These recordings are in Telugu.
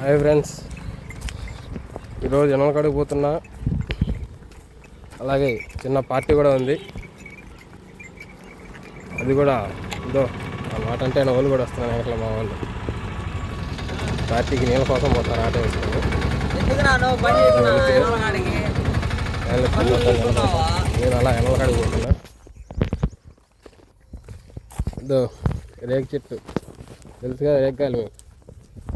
హాయ్ ఫ్రెండ్స్, ఈరోజు ఎనమలకాడికి పోతున్నా. అలాగే చిన్న పార్టీ కూడా ఉంది. అది కూడా ఇదో మాట అంటే నా వాళ్ళు కూడా వస్తున్నాను. వెనకల మా వాళ్ళు పార్టీకి నీళ్ళ కోసం పోతారు. ఆట వేసుకొని నేను అలా ఎనమలకాడికి పోతున్నా. ఇదో రేగు చెట్టు తెలుసుగా, రేగ్గాయలు మేము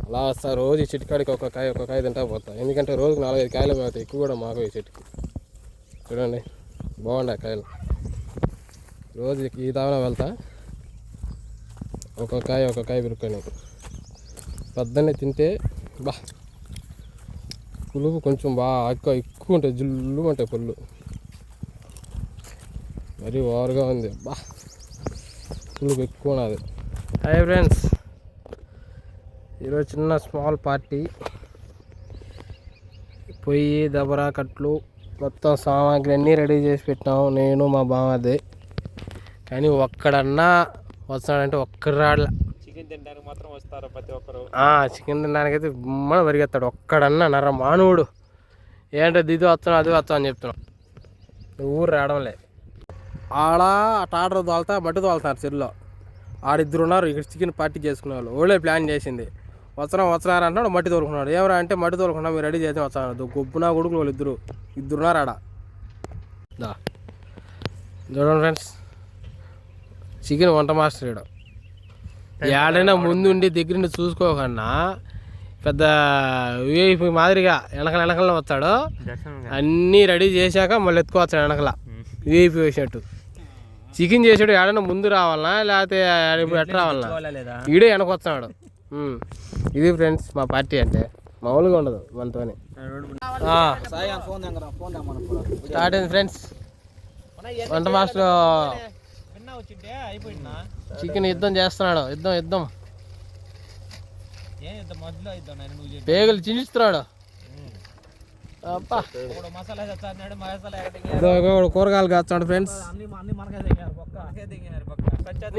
అలా వస్తా. రోజు ఈ చెట్టుకాడికి ఒక కాయ తింటా పోతా. ఎందుకంటే రోజుకి 4-5 కాయలు మేతాయి. ఎక్కువ కూడా మాకు ఈ చెట్టుకి. చూడండి బాగుండే కాయలు. రోజు ఈ దావన వెళ్తా. ఒక కాయ పెరుక్కొని పొద్దున్నే తింటే పులుపు కొంచెం బాగా ఎక్కువ ఉంటాయి. జుల్లు ఉంటాయి పుల్లు. మరీ ఓవర్గా ఉంది. పులుపు ఎక్కువ ఉన్నది. హాయ్ ఫ్రెండ్స్, ఈరోజు చిన్న స్మాల్ పార్టీ. పొయ్యి, దబరా, కట్లు మొత్తం సామాగ్రి అన్నీ రెడీ చేసి పెట్టినాము. నేను మా బావదే. కానీ ఒక్కడన్నా వస్తాడంటే ఒక్కడు రాడలా. చికెన్ తినడానికి మాత్రం వస్తారు ప్రతి ఒక్కరు. చికెన్ తినడానికైతే గుమ్మని పరిగెత్తాడు. ఒక్కడన్నా నర మానవుడు. ఏంటో ఇది వస్తాను అది వస్తాను అని చెప్తున్నాం. ఊరు రావడంలే. ఆడ టాటర్ తోలుతా మట్టి తోలుతున్నారు చెరువులో. ఆడిద్దరు ఉన్నారు ఇక్కడ చికెన్ పార్టీ చేసుకునే వాళ్ళు. ఓళ్ళే ప్లాన్ చేసింది. వస్తున్నారు అంటున్నాడు. మట్టి తోలుకున్నాడు. ఎవరా అంటే మట్టి తోలుకున్నా మీరు రెడీ చేసి వస్తాను. గొప్పునా కొడుకులు వాళ్ళు ఇద్దరున్నారు ఆడ. చూడండి ఫ్రెండ్స్, చికెన్ వంట మాస్టర్ ఈడ. ఏడైనా ముందుండి దగ్గరుండి చూసుకోకన్నా పెద్ద విఐపి మాదిరిగా వెనకలనే వస్తాడు. అన్నీ రెడీ చేశాక మళ్ళీ ఎత్తుకోవచ్చాడు వెనకల విఐపి వేసినట్టు. చికెన్ చేసాడు. ఏడైనా ముందు రావాలనా లేకపోతే ఎట్లా రావాలనా? ఈడే వెనకొస్తున్నాడు. ఇది ఫ్రెండ్స్ మా పార్టీ అంటే మామూలుగా ఉండదు మనతోనే. స్టార్ట్ అయింది ఫ్రెండ్స్. వంట మాస్టర్ చికెన్ యుద్ధం చేస్తున్నాడు. యుద్ధం పేగులు చించుతున్నాడు. కూరగాయలు కాస్తాడు ఫ్రెండ్స్.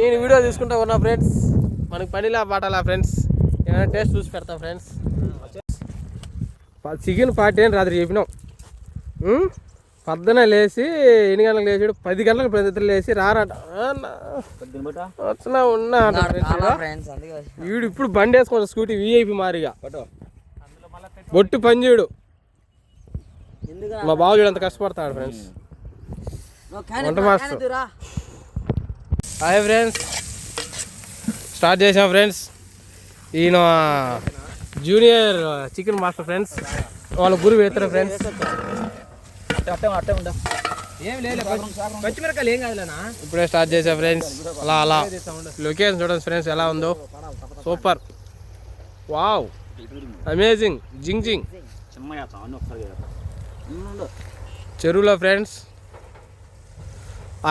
నేను వీడియో తీసుకుంటా ఉన్నా ఫ్రెండ్స్. మనకి పనిలా పాటాలా ఫ్రెండ్స్. ఏమైనా టేస్ట్ చూసి పెడతా ఫ్రెండ్స్. చికెన్ పార్టీ అని రాత్రి చెప్పినాం. పొద్దున లేచి 8 గంటలకు లేచాడు. 10 గంటలకు ప్రతి లేచి రారట వచ్చినా ఉన్నా వీడు. ఇప్పుడు బండి వేసుకోండి స్కూటీ విఐపి మారిగా. బొట్టు పనిచేయడు. మా బాబు చూడు అంత కష్టపడతాడు ఫ్రెండ్స్. వంట మాస్టర్. హాయ్ ఫ్రెండ్స్, స్టార్ట్ చేసాం ఫ్రెండ్స్. ఈయన జూనియర్ చికెన్ మాస్టర్ ఫ్రెండ్స్. వాళ్ళ గురువు ఎత్తారు ఫ్రెండ్స్. ఇప్పుడే స్టార్ట్ చేసా ఫ్రెండ్స్. అలా లొకేషన్ చూడండి ఫ్రెండ్స్ ఎలా ఉందో. సూపర్, వావ్, అమేజింగ్, జింగ్ చెరువులో ఫ్రెండ్స్.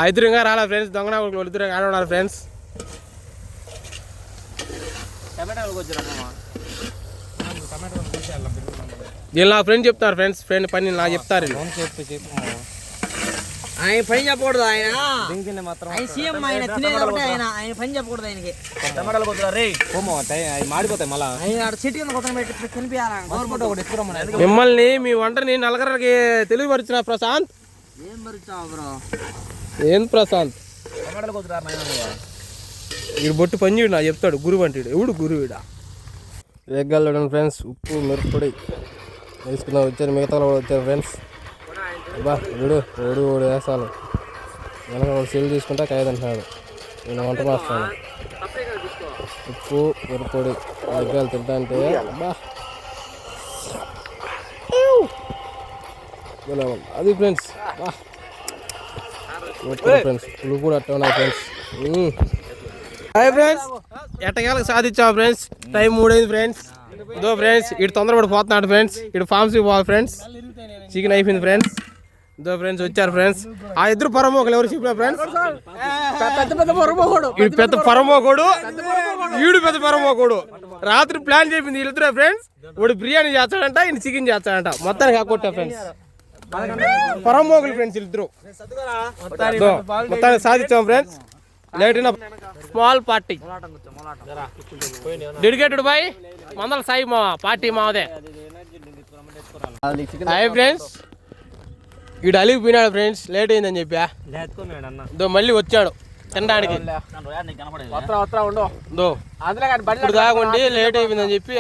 ఇద్దరుగా రాలా ఫ్రెండ్స్. దొంగన వాళ్ళు ఇద్దరు ఆడున్నారు ఫ్రెండ్స్. వీళ్ళు నా ఫ్రెండ్ చెప్తారు ఫ్రెండ్స్. ఫ్రెండ్ పని నాకు చెప్తారు. ఆయన పని చెప్పకూడదు. ఆయన సీఎం, ఆయన తినేది ఆయన పని చెప్పకూడదు. ఆయనకి మాడిపోతాయి మళ్ళా. సిటీ తినిపించాలి. మిమ్మల్ని మీ వంటని నలుగురికి తెలియపరిచిన ప్రశాంత్. ఏం మరిచావు బ్రో? ఏం ప్రశాంత్? వీడు బొట్టు పని నా చెప్తాడు. గురువు అంటే ఎవడు గురువుడా? రేగ్గాయలు చూడండి ఫ్రెండ్స్. ఉప్పు, మిరప్పొడి వేసుకున్నా వచ్చారు. మిగతా కూడా వచ్చారు ఫ్రెండ్స్. ఓడు వేసాలు వెనక సెల్ తీసుకుంటా కాయ తింటున్నాడు. నేను వంట మాస్తాను. ఉప్పు, మిరప్పొడి రేగ్గాయలు తింటా అంటే అది ఫ్రెండ్స్. ఫ్రెండ్స్ పులుపు కూడా అట్లా ఉన్నాయి ఫ్రెండ్స్. హాయ్ ఫ్రెండ్స్, ఎట్టకేలకు సాధించావు ఫ్రెండ్స్. టైం 3 అయింది ఫ్రెండ్స్. ఇదో ఫ్రెండ్స్ ఇటు తొందరపడిపోతున్నాడు ఫ్రెండ్స్. ఇటు ఫార్మ్స్కి పోవాలి ఫ్రెండ్స్. చికెన్ అయిపోయింది ఫ్రెండ్స్. ఇదో ఫ్రెండ్స్ వచ్చారు ఫ్రెండ్స్. ఆ ఇద్దరు పరమోకులు ఎవరు చెప్పిన ఫ్రెండ్స్? వీడు పెద్ద పరమోకుడు, వీడు పెద్ద పరమోకుడు. రాత్రి ప్లాన్ చెప్పింది వీళ్ళిద్దరే ఫ్రెండ్స్. వాడు బిర్యానీ చేస్తాడంట, ఈయన చికెన్ చేస్తాడంట. మొత్తానికి కాకొట్టా ఫ్రెండ్స్. పరమోకులు ఫ్రెండ్స్ వీళ్ళిద్దరు. మొత్తానికి సాధించాం ఫ్రెండ్స్. లేట్ అయిన small party dedicated by Mandala Sai మా పార్టీ మాదే. హాయ్ ఫ్రెండ్స్, వీడు అలిగి పోయినాడు ఫ్రెండ్స్, లేట్ అయిందని చెప్పా. మళ్ళీ వచ్చాడు తినడానికి. ఇప్పుడు దాగుండి లేట్ అయిపోయిందని చెప్పి